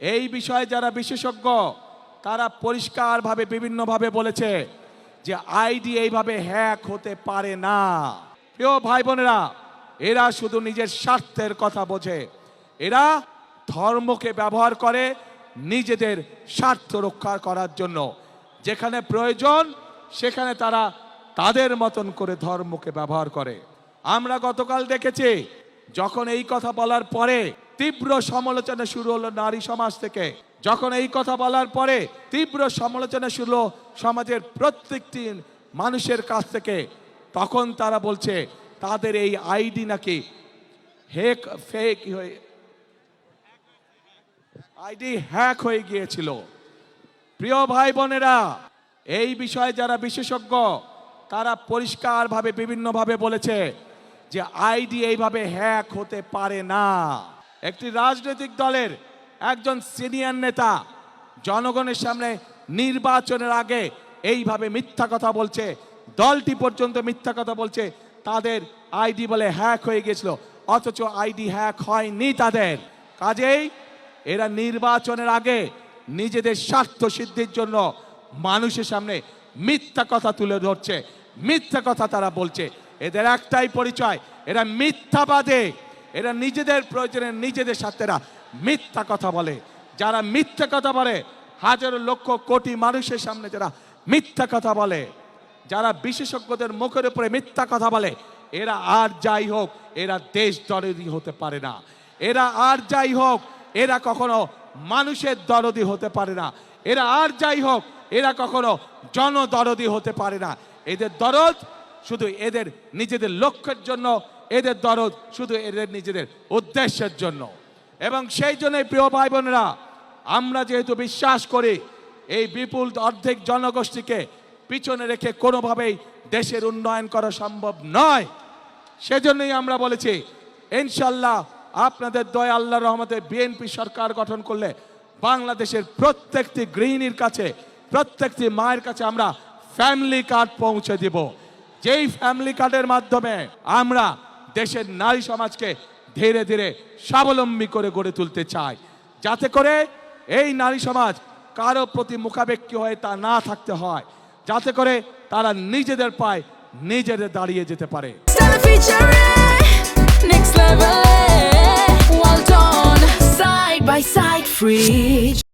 এই বিষয়ে যারা বিশেষজ্ঞ তারা পরিষ্কারভাবে বিভিন্নভাবে বলেছে যে আইডি এইভাবে হ্যাক হতে পারে না। প্রিয় ভাই বোনেরা, এরা শুধু নিজের স্বার্থের কথা বোঝে, এরা ধর্মকে ব্যবহার করে নিজেদের স্বার্থ রক্ষা করার জন্য। যেখানে প্রয়োজন সেখানে তারা তাদের মতন করে ধর্মকে ব্যবহার করে। আমরা গতকাল দেখেছি যখন এই কথা বলার পরে তীব্র সমালোচনা শুরু হলো নারী সমাজ থেকে, যখন এই কথা বলার পরে তীব্র সমালোচনা শুরু হলো সমাজের প্রত্যেকটি মানুষের কাছ থেকে, তখন তারা বলছে তাদের এই আইডি নাকি ফেক হয়ে আইডি হ্যাক হয়ে গিয়েছিল। প্রিয় ভাই বোনেরা, এই বিষয়ে যারা বিশেষজ্ঞ তারা পরিষ্কারভাবে বিভিন্নভাবে বলেছে যে আইডি এইভাবে হ্যাক হতে পারে না। একটি রাজনৈতিক দলের একজন সিনিয়র নেতা জনগণের সামনে নির্বাচনের আগে এইভাবে মিথ্যা কথা বলছে, দলটি পর্যন্ত মিথ্যা কথা বলছে তাদের আইডি বলে হ্যাক হয়ে গিয়েছিল, অথচ আইডি হ্যাক হয়নি তাদের। কাজেই এরা নির্বাচনের আগে নিজেদের স্বার্থ সিদ্ধির জন্য মানুষের সামনে মিথ্যা কথা তুলে ধরছে, মিথ্যা কথা তারা বলছে। এদের একটাই পরিচয়, এরা মিথ্যাবাদী, এরা নিজেদের প্রয়োজনে নিজেদের স্বার্থেরা মিথ্যা কথা বলে। যারা মিথ্যা কথা বলে, হাজারো লক্ষ কোটি মানুষের সামনে যারা মিথ্যা কথা বলে, যারা বিশেষজ্ঞদের মুখের উপরে মিথ্যা কথা বলে, এরা আর যাই হোক এরা দেশ দরদি হতে পারে না। এরা আর যাই হোক এরা কখনো মানুষের দরদি হতে পারে না। এরা আর যাই হোক এরা কখনো জনদরদি হতে পারে না। এদের দরদ শুধু এদের নিজেদের লক্ষ্যের জন্য, এদের দরদ শুধু এদের নিজেদের উদ্দেশ্যের জন্য। এবং সেই জন্যই প্রিয় ভাই বোনেরা, আমরা যেহেতু বিশ্বাস করি এই বিপুল অর্ধেক জনগোষ্ঠীকে পিছনে রেখে কোনোভাবেই দেশের উন্নয়ন করা সম্ভব নয়, সেজন্যই আমরা বলেছি ইনশাল্লাহ আপনাদের দয়া আল্লাহর রহমতে বিএনপি সরকার গঠন করলে বাংলাদেশের প্রত্যেকটি গৃহিণীর কাছে, প্রত্যেকটি মায়ের কাছে আমরা ফ্যামিলি কার্ড পৌঁছে দিব। যেই ফ্যামিলি কার্ডের মাধ্যমে আমরা দেশের নারী সমাজকে ধীরে ধীরে স্বাবলম্বী করে গড়ে তুলতে চাই, যাতে করে এই নারী সমাজ কারো প্রতি মুখাপেক্ষী হয়ে তা না থাকতে হয়, যাতে করে তারা নিজেদের পায়ে নিজেদের দাঁড়িয়ে যেতে পারে। Next level, well done, side by side, free.